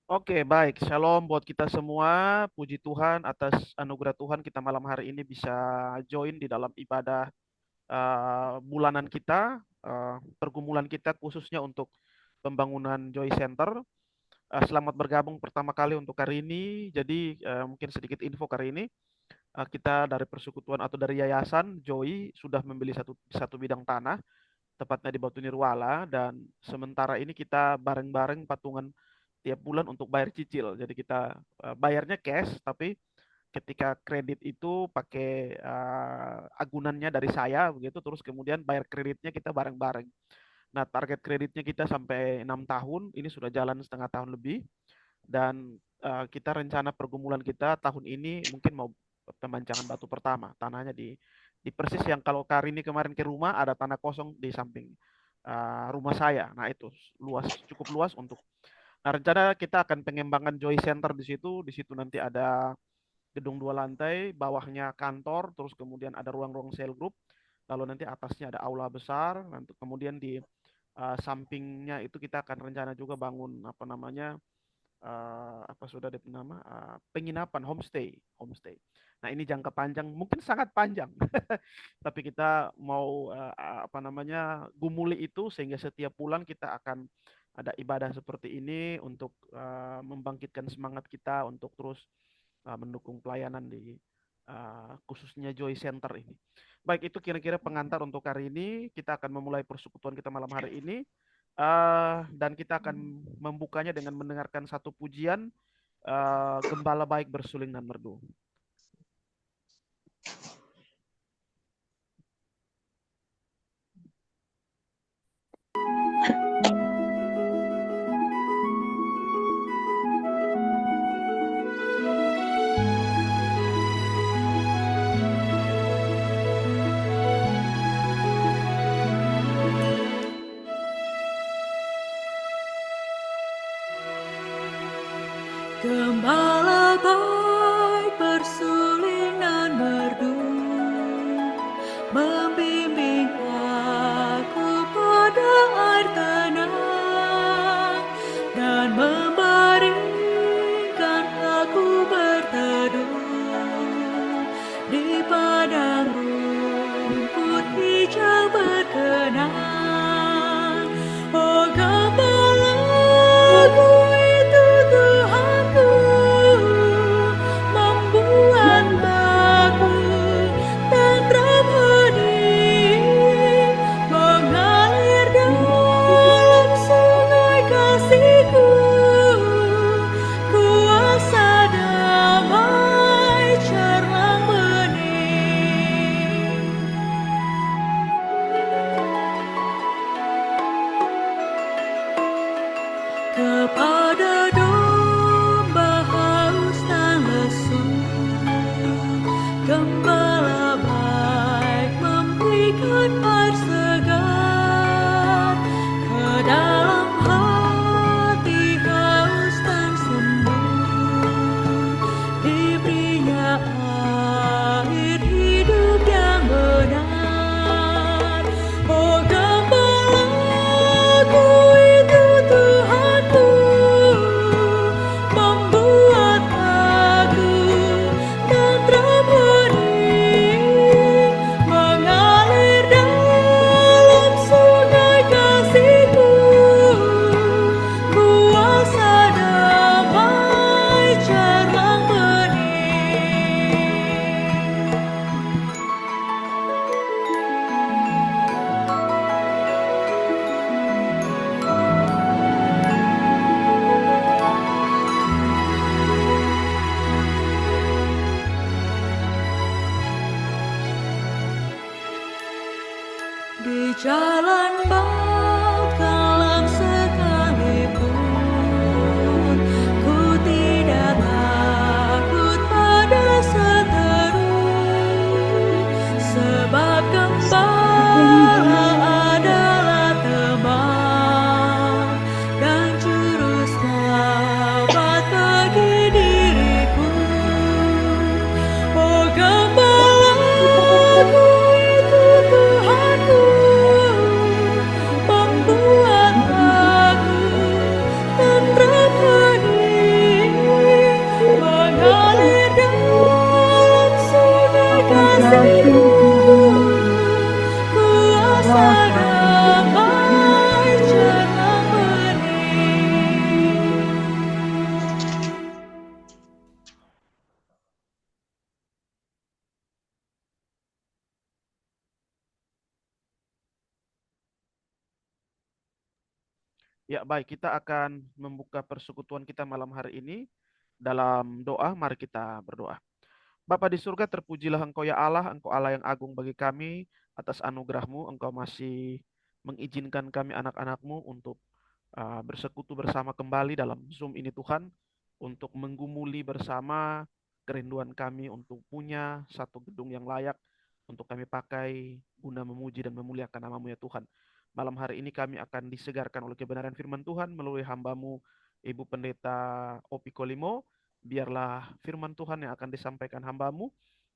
Oke, baik. Shalom buat kita semua. Puji Tuhan atas anugerah Tuhan kita malam hari ini bisa join di dalam ibadah bulanan kita, pergumulan kita khususnya untuk pembangunan Joy Center. Selamat bergabung pertama kali untuk hari ini. Jadi mungkin sedikit info hari ini. Kita dari persekutuan atau dari yayasan Joy sudah membeli satu satu bidang tanah, tepatnya di Batu Nirwala, dan sementara ini kita bareng-bareng patungan tiap bulan untuk bayar cicil. Jadi kita bayarnya cash, tapi ketika kredit itu pakai agunannya dari saya begitu, terus kemudian bayar kreditnya kita bareng-bareng. Nah, target kreditnya kita sampai 6 tahun, ini sudah jalan setengah tahun lebih, dan kita rencana pergumulan kita tahun ini mungkin mau pemancangan batu pertama, tanahnya di persis yang kalau Karini kemarin ke rumah ada tanah kosong di samping rumah saya. Nah itu luas, cukup luas untuk. Nah rencana kita akan pengembangan Joy Center di situ. Di situ nanti ada gedung 2 lantai, bawahnya kantor, terus kemudian ada ruang-ruang cell group, lalu nanti atasnya ada aula besar, nanti kemudian di sampingnya itu kita akan rencana juga bangun apa namanya, apa sudah ada nama, penginapan, homestay. Nah ini jangka panjang, mungkin sangat panjang, tapi kita mau apa namanya gumuli itu sehingga setiap bulan kita akan ada ibadah seperti ini untuk membangkitkan semangat kita untuk terus mendukung pelayanan di khususnya Joy Center ini. Baik, itu kira-kira pengantar untuk hari ini. Kita akan memulai persekutuan kita malam hari ini. Dan kita akan membukanya dengan mendengarkan satu pujian, Gembala Baik Bersuling dan Merdu. Gembala baik bersuling dan merdu, membimbing aku pada air tenang, dan membaringkan aku berteduh di padang rumput hijau berkenan. Oh gembalaku itu Tuhanku, membuat aku tentram hening, mengalir dalam sungai kasih-Ku, kuasa damai cerlang bening. Kepada domba haus dan lesu, gembala baik memberikan air segar. Ke dalam hati haus dan sendu, diberinya air hidup yang benar. Oh gembalaku itu Tuhanku, Ya, baik, kita akan membuka persekutuan kita malam hari ini dalam doa. Mari kita berdoa. Bapa di surga, terpujilah Engkau ya Allah, Engkau Allah yang agung bagi kami atas anugerah-Mu. Engkau masih mengizinkan kami anak-anak-Mu untuk bersekutu bersama kembali dalam Zoom ini Tuhan, untuk menggumuli bersama kerinduan kami untuk punya satu gedung yang layak untuk kami pakai guna memuji dan memuliakan nama-Mu ya Tuhan. Malam hari ini kami akan disegarkan oleh kebenaran firman Tuhan melalui hamba-Mu Ibu Pendeta Opi Kolimo. Biarlah firman Tuhan yang akan disampaikan hamba-Mu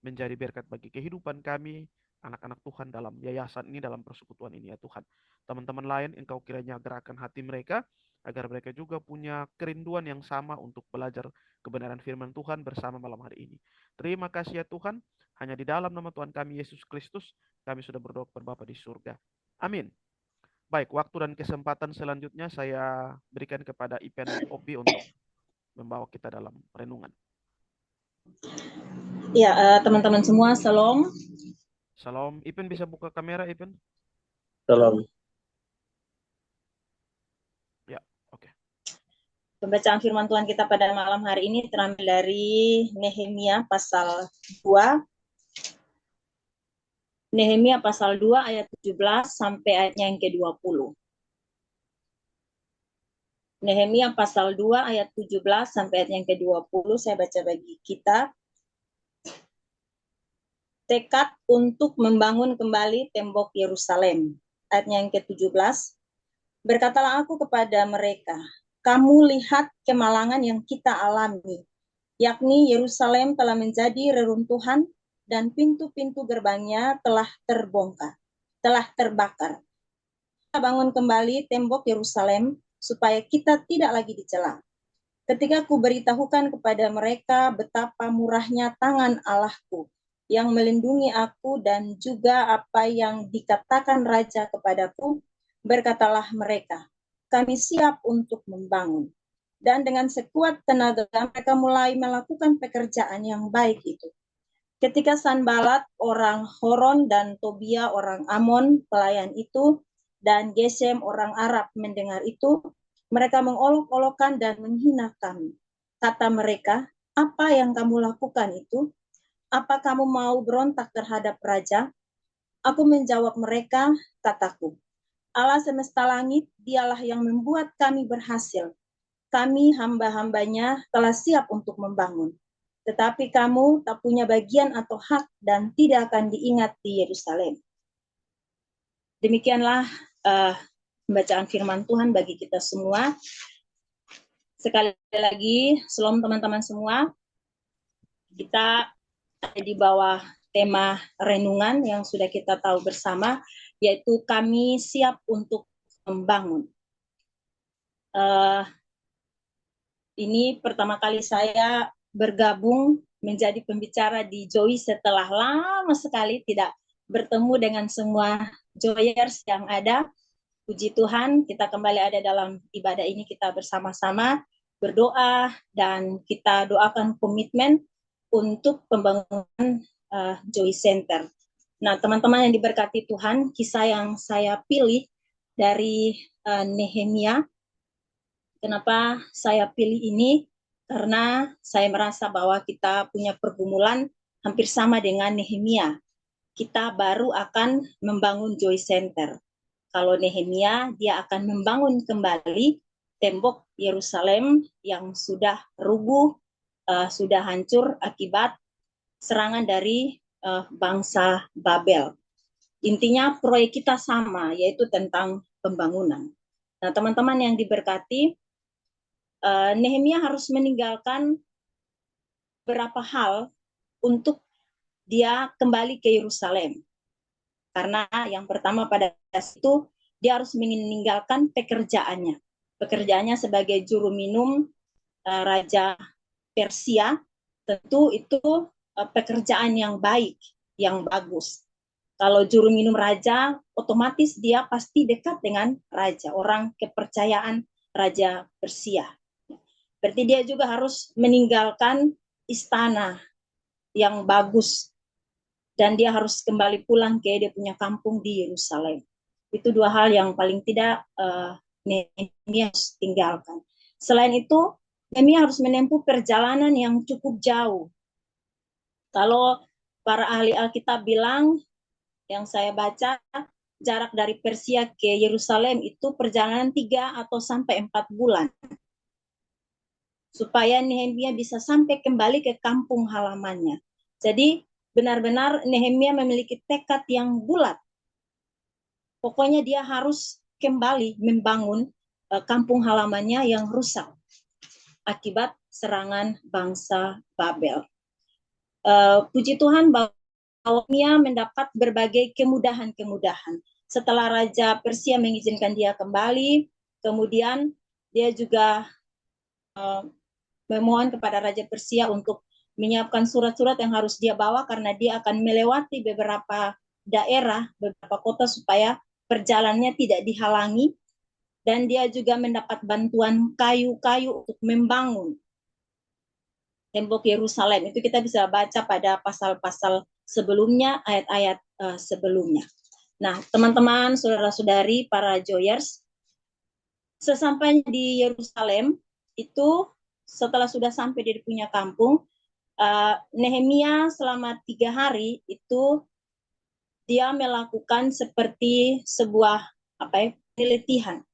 menjadi berkat bagi kehidupan kami, anak-anak Tuhan dalam yayasan ini, dalam persekutuan ini ya Tuhan. Teman-teman lain, Engkau kiranya gerakkan hati mereka, agar mereka juga punya kerinduan yang sama untuk belajar kebenaran firman Tuhan bersama malam hari ini. Terima kasih ya Tuhan, hanya di dalam nama Tuhan kami Yesus Kristus, kami sudah berdoa kepada Bapa di surga. Amin. Baik, waktu dan kesempatan selanjutnya saya berikan kepada Ipen Opi untuk membawa kita dalam renungan. Ya, teman-teman semua, salam. Salam. Ipen bisa buka kamera, Ipen? Salam. Ya, oke. Pembacaan firman Tuhan kita pada malam hari ini terambil dari Nehemia pasal 2. Nehemia pasal 2 ayat 17 sampai ayatnya yang ke-20. Nehemia pasal 2 ayat 17 sampai ayat yang ke-20, saya baca bagi kita. Tekad untuk membangun kembali tembok Yerusalem. Ayatnya yang ke-17. Berkatalah aku kepada mereka, kamu lihat kemalangan yang kita alami, yakni Yerusalem telah menjadi reruntuhan dan pintu-pintu gerbangnya telah terbakar. Kita bangun kembali tembok Yerusalem supaya kita tidak lagi dicela. Ketika ku beritahukan kepada mereka betapa murahnya tangan Allahku yang melindungi aku dan juga apa yang dikatakan raja kepadaku, berkatalah mereka, kami siap untuk membangun. Dan dengan sekuat tenaga mereka mulai melakukan pekerjaan yang baik itu. Ketika Sanbalat orang Horon dan Tobia orang Amon pelayan itu dan Gesem orang Arab mendengar itu, mereka mengolok-olokkan dan menghina kami. Kata mereka, apa yang kamu lakukan itu? Apa kamu mau berontak terhadap raja? Aku menjawab mereka, kataku, Allah semesta langit, dialah yang membuat kami berhasil. Kami hamba-hambanya telah siap untuk membangun. Tetapi kamu tak punya bagian atau hak dan tidak akan diingat di Yerusalem. Demikianlah pembacaan firman Tuhan bagi kita semua. Sekali lagi, shalom teman-teman semua. Kita di bawah tema renungan yang sudah kita tahu bersama, yaitu kami siap untuk membangun. Ini pertama kali saya bergabung menjadi pembicara di Joy setelah lama sekali tidak bertemu dengan semua Joyers yang ada. Puji Tuhan, kita kembali ada dalam ibadah ini, kita bersama-sama berdoa dan kita doakan komitmen untuk pembangunan Joy Center. Nah, teman-teman yang diberkati Tuhan, kisah yang saya pilih dari Nehemia. Kenapa saya pilih ini? Karena saya merasa bahwa kita punya pergumulan hampir sama dengan Nehemia. Kita baru akan membangun Joy Center. Kalau Nehemia, dia akan membangun kembali tembok Yerusalem yang sudah rubuh, sudah hancur akibat serangan dari bangsa Babel. Intinya proyek kita sama, yaitu tentang pembangunan. Nah, teman-teman yang diberkati, Nehemia harus meninggalkan beberapa hal untuk dia kembali ke Yerusalem. Karena yang pertama pada saat itu dia harus meninggalkan pekerjaannya. Pekerjaannya sebagai juru minum Raja Persia, tentu itu pekerjaan yang baik, yang bagus. Kalau juru minum raja, otomatis dia pasti dekat dengan raja, orang kepercayaan Raja Persia. Berarti dia juga harus meninggalkan istana yang bagus dan dia harus kembali pulang ke dia punya kampung di Yerusalem. Itu dua hal yang paling tidak Nehemia harus tinggalkan. Selain itu, Nehemia harus menempuh perjalanan yang cukup jauh. Kalau para ahli Alkitab bilang, yang saya baca, jarak dari Persia ke Yerusalem itu perjalanan 3 atau sampai 4 bulan. Supaya Nehemia bisa sampai kembali ke kampung halamannya. Jadi benar-benar Nehemia memiliki tekad yang bulat. Pokoknya dia harus kembali membangun kampung halamannya yang rusak akibat serangan bangsa Babel. Puji Tuhan bahwa Nehemia mendapat berbagai kemudahan-kemudahan. Setelah Raja Persia mengizinkan dia kembali, kemudian dia juga memohon kepada Raja Persia untuk menyiapkan surat-surat yang harus dia bawa karena dia akan melewati beberapa daerah, beberapa kota supaya perjalanannya tidak dihalangi. Dan dia juga mendapat bantuan kayu-kayu untuk membangun tembok Yerusalem. Itu kita bisa baca pada pasal-pasal sebelumnya, ayat-ayat sebelumnya. Nah, teman-teman, saudara-saudari, para Joyers, sesampainya di Yerusalem, itu setelah sudah sampai di punya kampung, Nehemia selama 3 hari itu dia melakukan seperti sebuah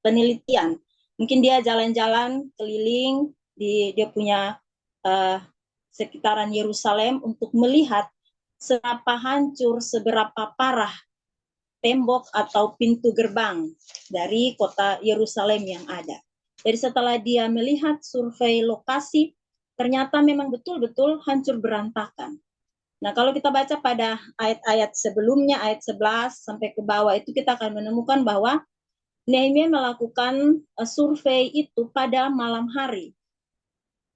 penelitian. Mungkin dia jalan-jalan keliling di dia punya sekitaran Yerusalem untuk melihat seberapa hancur, seberapa parah tembok atau pintu gerbang dari kota Yerusalem yang ada. Jadi setelah dia melihat survei lokasi, ternyata memang betul-betul hancur berantakan. Nah, kalau kita baca pada ayat-ayat sebelumnya, ayat 11 sampai ke bawah, itu kita akan menemukan bahwa Nehemia melakukan survei itu pada malam hari.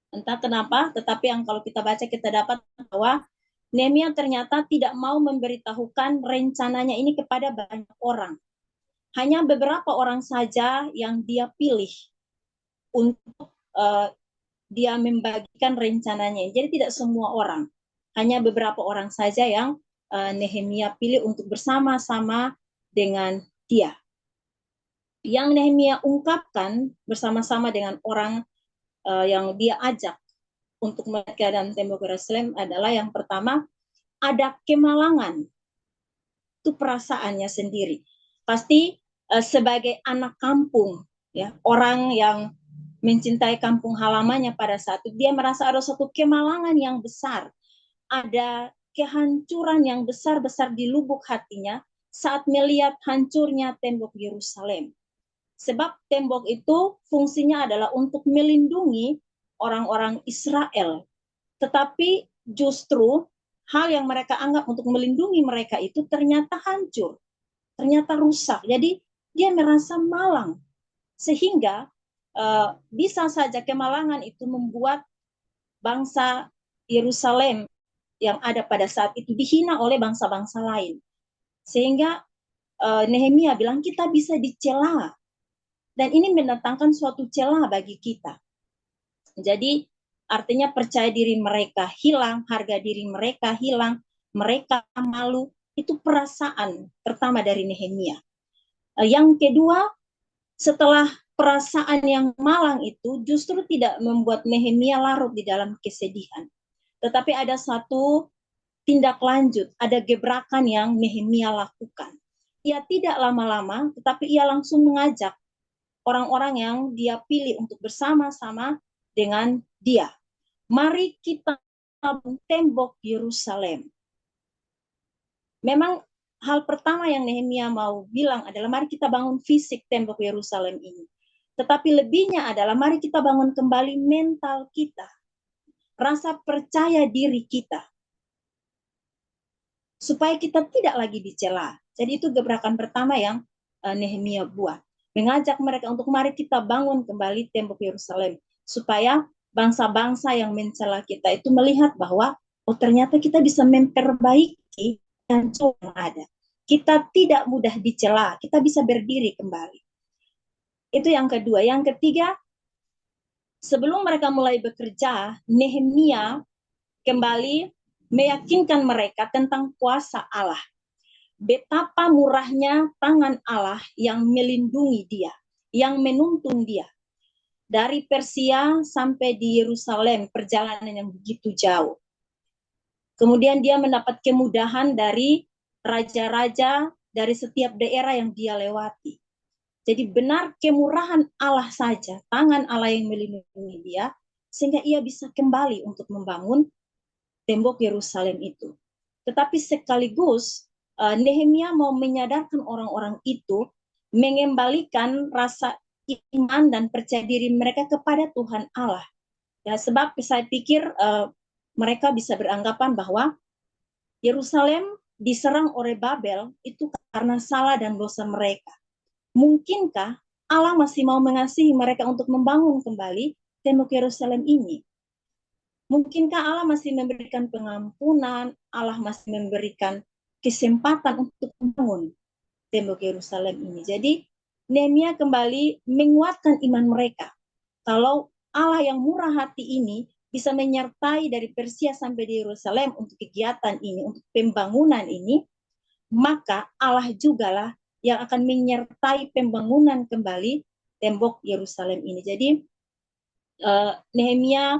Entah kenapa, tetapi yang kalau kita baca kita dapat bahwa Nehemia ternyata tidak mau memberitahukan rencananya ini kepada banyak orang. Hanya beberapa orang saja yang dia pilih untuk dia membagikan rencananya. Jadi tidak semua orang. Hanya beberapa orang saja yang Nehemia pilih untuk bersama-sama dengan dia. Yang Nehemia ungkapkan bersama-sama dengan orang yang dia ajak untuk melihat keadaan tembok Yerusalem adalah yang pertama, ada kemalangan. Itu perasaannya sendiri. Pasti sebagai anak kampung, ya, orang yang mencintai kampung halamannya pada saat itu, dia merasa ada suatu kemalangan yang besar. Ada kehancuran yang besar-besar di lubuk hatinya saat melihat hancurnya tembok Yerusalem. Sebab tembok itu fungsinya adalah untuk melindungi orang-orang Israel. Tetapi justru hal yang mereka anggap untuk melindungi mereka itu ternyata hancur, ternyata rusak. Jadi dia merasa malang. Sehingga bisa saja kemalangan itu membuat bangsa Yerusalem yang ada pada saat itu dihina oleh bangsa-bangsa lain. Sehingga Nehemia bilang kita bisa dicela. Dan ini mendatangkan suatu celah bagi kita. Jadi artinya percaya diri mereka hilang, harga diri mereka hilang, mereka malu. Itu perasaan pertama dari Nehemia. Yang kedua, setelah perasaan yang malang itu justru tidak membuat Nehemia larut di dalam kesedihan. Tetapi ada satu tindak lanjut, ada gebrakan yang Nehemia lakukan. Ia tidak lama-lama, tetapi ia langsung mengajak orang-orang yang dia pilih untuk bersama-sama dengan dia. Mari kita bangun tembok Yerusalem. Memang hal pertama yang Nehemia mau bilang adalah mari kita bangun fisik tembok Yerusalem ini. Tetapi lebihnya adalah mari kita bangun kembali mental kita. Rasa percaya diri kita. Supaya kita tidak lagi dicela. Jadi itu gebrakan pertama yang Nehemia buat. Mengajak mereka untuk mari kita bangun kembali tembok Yerusalem. Supaya bangsa-bangsa yang mencela kita itu melihat bahwa oh ternyata kita bisa memperbaiki yang ada. Kita tidak mudah dicela, kita bisa berdiri kembali. Itu yang kedua. Yang ketiga, sebelum mereka mulai bekerja, Nehemia kembali meyakinkan mereka tentang kuasa Allah. Betapa murahnya tangan Allah yang melindungi dia. yang menuntun dia. Dari Persia sampai di Yerusalem, perjalanan yang begitu jauh. Kemudian dia mendapat kemudahan dari raja-raja dari setiap daerah yang dia lewati. Jadi benar kemurahan Allah saja, tangan Allah yang melindungi dia, sehingga ia bisa kembali untuk membangun tembok Yerusalem itu. Tetapi sekaligus Nehemia mau menyadarkan orang-orang itu, mengembalikan rasa iman dan percaya diri mereka kepada Tuhan Allah. Ya, sebab saya pikir mereka bisa beranggapan bahwa Yerusalem diserang oleh Babel itu karena salah dan dosa mereka. Mungkinkah Allah masih mau mengasihi mereka untuk membangun kembali tembok Yerusalem ini? Mungkinkah Allah masih memberikan pengampunan, Allah masih memberikan kesempatan untuk membangun tembok Yerusalem ini? Jadi Nehemia kembali menguatkan iman mereka. Kalau Allah yang murah hati ini bisa menyertai dari Persia sampai di Yerusalem untuk kegiatan ini, untuk pembangunan ini, maka Allah jugalah yang akan menyertai pembangunan kembali tembok Yerusalem ini. Jadi Nehemia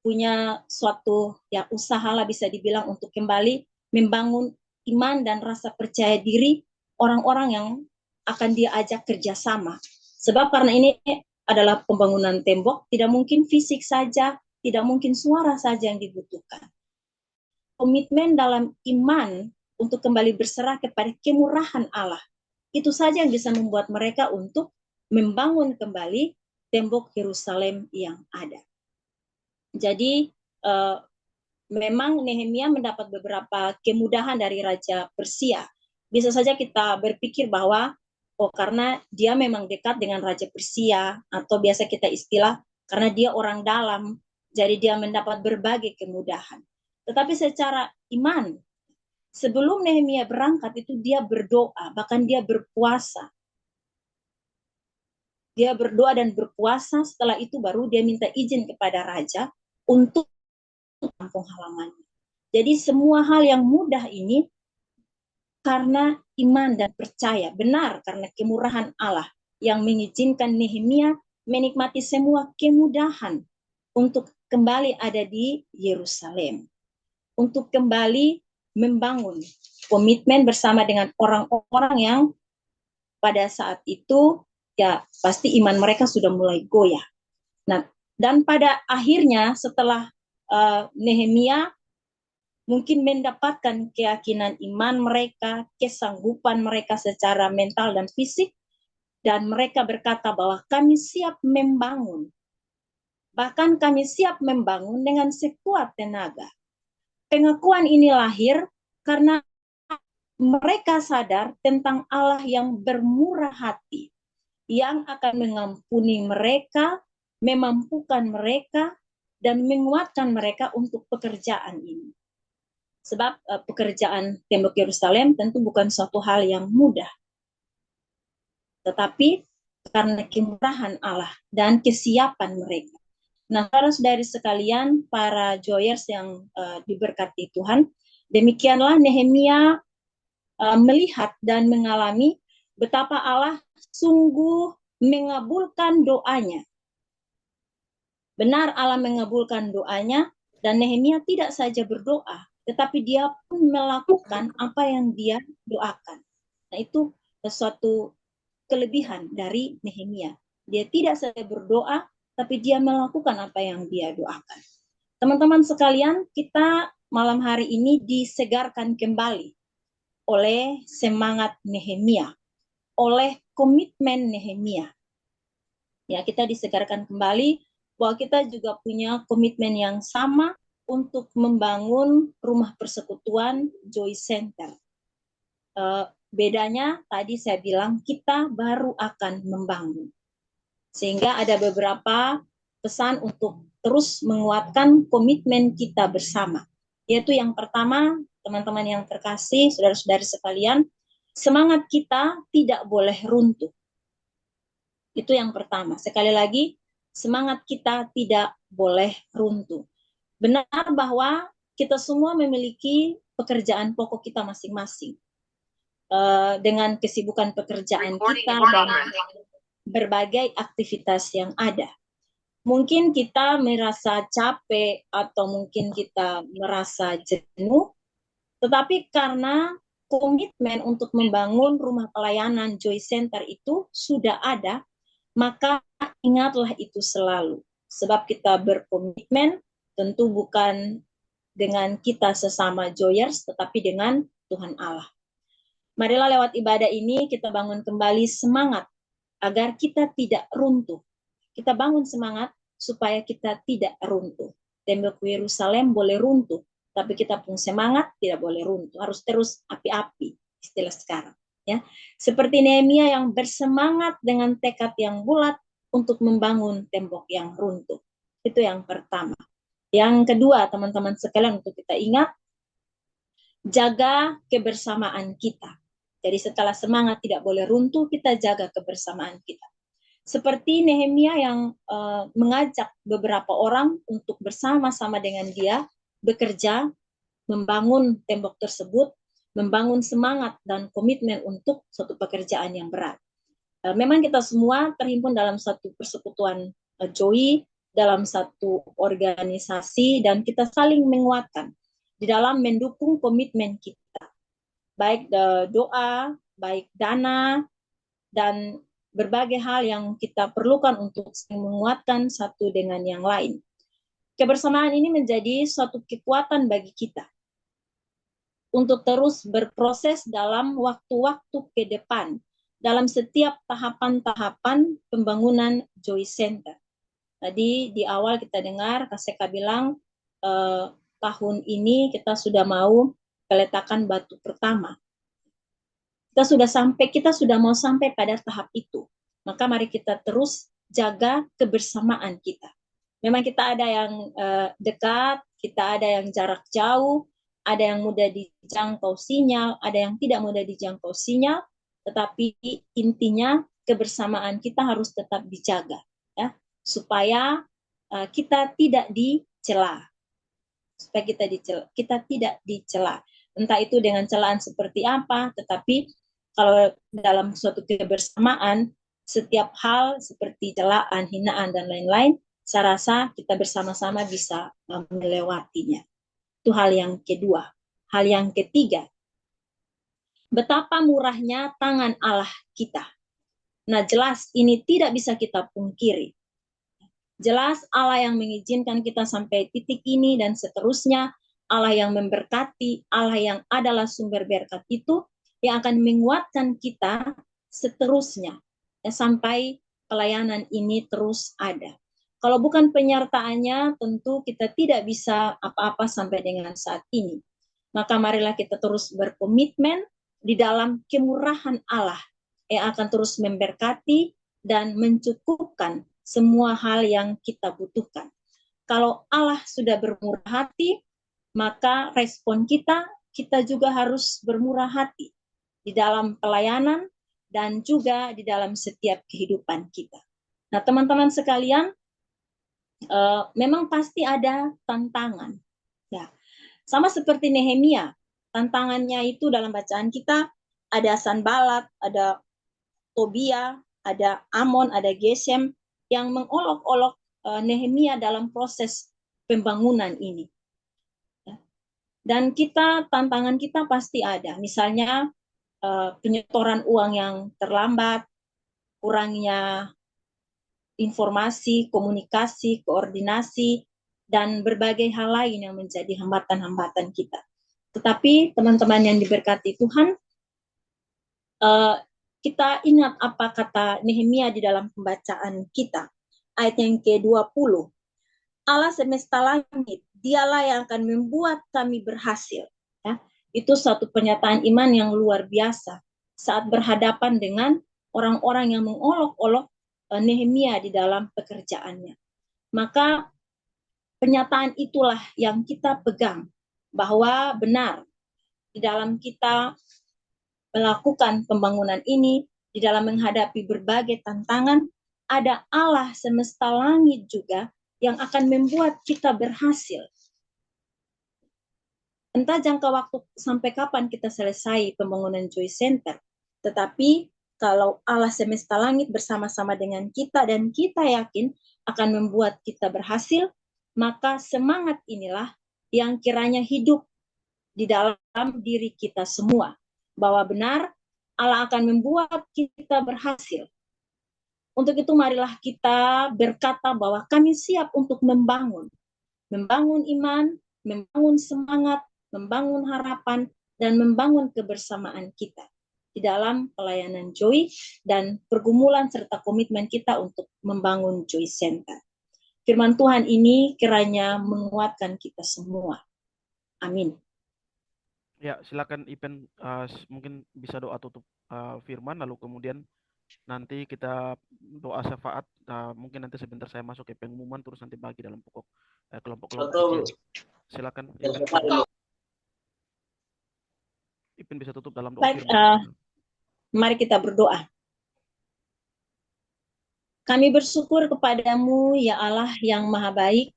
punya suatu ya usaha lah bisa dibilang untuk kembali membangun iman dan rasa percaya diri orang-orang yang akan dia ajak kerjasama. Sebab karena ini adalah pembangunan tembok, tidak mungkin fisik saja, tidak mungkin suara saja yang dibutuhkan. Komitmen dalam iman untuk kembali berserah kepada kemurahan Allah. Itu saja yang bisa membuat mereka untuk membangun kembali tembok Yerusalem yang ada. Jadi memang Nehemia mendapat beberapa kemudahan dari Raja Persia. Bisa saja kita berpikir bahwa karena dia memang dekat dengan Raja Persia, atau biasa kita istilah karena dia orang dalam, jadi dia mendapat berbagai kemudahan. Tetapi secara iman, sebelum Nehemia berangkat itu dia berdoa, bahkan dia berpuasa. Dia berdoa dan berpuasa, setelah itu baru dia minta izin kepada raja untuk kampung halamannya. Jadi semua hal yang mudah ini karena iman dan percaya, benar karena kemurahan Allah yang mengizinkan Nehemia menikmati semua kemudahan untuk kembali ada di Yerusalem, untuk kembali membangun komitmen bersama dengan orang-orang yang pada saat itu ya pasti iman mereka sudah mulai goyah. Nah, dan pada akhirnya setelah Nehemia mungkin mendapatkan keyakinan iman mereka, kesanggupan mereka secara mental dan fisik, dan mereka berkata bahwa kami siap membangun. Bahkan kami siap membangun dengan sekuat tenaga. Pengakuan ini lahir karena mereka sadar tentang Allah yang bermurah hati, yang akan mengampuni mereka, memampukan mereka, dan menguatkan mereka untuk pekerjaan ini. Sebab pekerjaan tembok Yerusalem tentu bukan suatu hal yang mudah. Tetapi karena kemurahan Allah dan kesiapan mereka. Nah, saudara-saudari sekalian, para joyers yang diberkati Tuhan, demikianlah Nehemia melihat dan mengalami betapa Allah sungguh mengabulkan doanya. Benar Allah mengabulkan doanya, dan Nehemia tidak saja berdoa, tetapi dia pun melakukan apa yang dia doakan. Nah, itu sesuatu kelebihan dari Nehemia. Dia tidak saja berdoa, tapi dia melakukan apa yang dia doakan. Teman-teman sekalian, kita malam hari ini disegarkan kembali oleh semangat Nehemia, oleh komitmen Nehemia. Ya, kita disegarkan kembali bahwa kita juga punya komitmen yang sama untuk membangun rumah persekutuan Joy Center. Bedanya tadi saya bilang kita baru akan membangun. Sehingga ada beberapa pesan untuk terus menguatkan komitmen kita bersama. Yaitu yang pertama, teman-teman yang terkasih, saudara-saudari sekalian, semangat kita tidak boleh runtuh. Itu yang pertama. Sekali lagi, semangat kita tidak boleh runtuh. Benar bahwa kita semua memiliki pekerjaan pokok kita masing-masing. Dengan kesibukan pekerjaan kita berbagai aktivitas yang ada. Mungkin kita merasa capek atau mungkin kita merasa jenuh, tetapi karena komitmen untuk membangun rumah pelayanan Joy Center itu sudah ada, maka ingatlah itu selalu. Sebab kita berkomitmen tentu bukan dengan kita sesama Joyers, tetapi dengan Tuhan Allah. Marilah lewat ibadah ini kita bangun kembali semangat agar kita tidak runtuh. Kita bangun semangat supaya kita tidak runtuh. Tembok Yerusalem boleh runtuh, tapi kita pun semangat tidak boleh runtuh. Harus terus api-api, istilah sekarang. Ya, seperti Nehemia yang bersemangat dengan tekad yang bulat untuk membangun tembok yang runtuh. Itu yang pertama. Yang kedua, teman-teman sekalian, untuk kita ingat, jaga kebersamaan kita. Jadi setelah semangat tidak boleh runtuh, kita jaga kebersamaan kita. Seperti Nehemia yang mengajak beberapa orang untuk bersama-sama dengan dia bekerja, membangun tembok tersebut, membangun semangat dan komitmen untuk suatu pekerjaan yang berat. Memang kita semua terhimpun dalam satu persekutuan Joy, dalam satu organisasi, dan kita saling menguatkan di dalam mendukung komitmen kita. Baik doa, baik dana, dan berbagai hal yang kita perlukan untuk menguatkan satu dengan yang lain. Kebersamaan ini menjadi suatu kekuatan bagi kita untuk terus berproses dalam waktu-waktu ke depan, dalam setiap tahapan-tahapan pembangunan Joy Center. Tadi di awal kita dengar Kak Seka bilang tahun ini kita sudah mau peletakan batu pertama. Kita sudah mau sampai pada tahap itu. Maka mari kita terus jaga kebersamaan kita. Memang kita ada yang dekat, kita ada yang jarak jauh, ada yang mudah dijangkau sinyal, ada yang tidak mudah dijangkau sinyal, tetapi intinya kebersamaan kita harus tetap dijaga, ya, supaya kita tidak dicela. Supaya kita tidak dicela. Entah itu dengan celaan seperti apa, tetapi kalau dalam suatu kebersamaan, setiap hal seperti celaan, hinaan, dan lain-lain, saya rasa kita bersama-sama bisa melewatinya. Itu hal yang kedua. Hal yang ketiga, betapa murahnya tangan Allah kita. Nah, jelas ini tidak bisa kita pungkiri. Jelas Allah yang mengizinkan kita sampai titik ini dan seterusnya, Allah yang memberkati, Allah yang adalah sumber berkat itu, yang akan menguatkan kita seterusnya ya, sampai pelayanan ini terus ada. Kalau bukan penyertaannya, tentu kita tidak bisa apa-apa sampai dengan saat ini. Maka marilah kita terus berkomitmen di dalam kemurahan Allah yang akan terus memberkati dan mencukupkan semua hal yang kita butuhkan. Kalau Allah sudah bermurah hati, maka respon kita juga harus bermurah hati di dalam pelayanan dan juga di dalam setiap kehidupan kita. Nah, teman-teman sekalian, memang pasti ada tantangan. Ya, sama seperti Nehemia, tantangannya itu dalam bacaan kita ada Sanbalat, ada Tobia, ada Amon, ada Gesem yang mengolok-olok Nehemia dalam proses pembangunan ini. Dan tantangan kita pasti ada. Misalnya penyetoran uang yang terlambat, kurangnya informasi, komunikasi, koordinasi, dan berbagai hal lain yang menjadi hambatan-hambatan kita. Tetapi teman-teman yang diberkati Tuhan, kita ingat apa kata Nehemia di dalam pembacaan kita. Ayat yang ke-20. Allah semesta langit, dialah yang akan membuat kami berhasil. Ya, itu suatu pernyataan iman yang luar biasa saat berhadapan dengan orang-orang yang mengolok-olok Nehemia di dalam pekerjaannya. Maka pernyataan itulah yang kita pegang, bahwa benar di dalam kita melakukan pembangunan ini, di dalam menghadapi berbagai tantangan, ada Allah semesta langit juga yang akan membuat kita berhasil. Entah jangka waktu sampai kapan kita selesai pembangunan Joy Center, tetapi kalau Allah semesta langit bersama-sama dengan kita dan kita yakin akan membuat kita berhasil, maka semangat inilah yang kiranya hidup di dalam diri kita semua. Bahwa benar Allah akan membuat kita berhasil. Untuk itu marilah kita berkata bahwa kami siap untuk membangun iman, membangun semangat, membangun harapan, dan membangun kebersamaan kita di dalam pelayanan Joy dan pergumulan serta komitmen kita untuk membangun Joy Center. Firman Tuhan ini kiranya menguatkan kita semua. Amin. Ya, silakan Ipen, mungkin bisa doa tutup firman, lalu kemudian nanti kita doa syafaat. Mungkin nanti sebentar saya masuk ke pengumuman, terus nanti bagi dalam kelompok-kelompok kecil. Silakan Ipen bisa tutup dalam doa Baik, firman. mari kita berdoa. Kami bersyukur kepadamu ya Allah yang maha baik.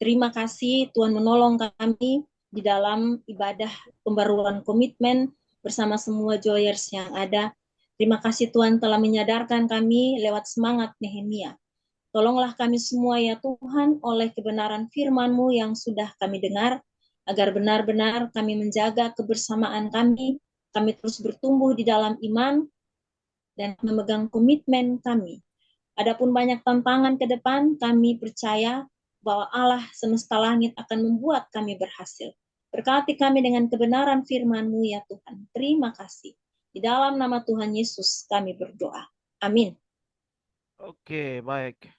Terima kasih Tuhan menolong kami di dalam ibadah pembaruan komitmen bersama semua Joyers yang ada. Terima kasih Tuhan telah menyadarkan kami lewat semangat Nehemia. Tolonglah kami semua ya Tuhan oleh kebenaran firman-Mu yang sudah kami dengar, agar benar-benar kami menjaga kebersamaan kami terus bertumbuh di dalam iman, dan memegang komitmen kami. Adapun banyak tantangan ke depan, kami percaya bahwa Allah semesta langit akan membuat kami berhasil. Berkati kami dengan kebenaran firman-Mu ya Tuhan. Terima kasih. Di dalam nama Tuhan Yesus kami berdoa. Amin. Oke, baik.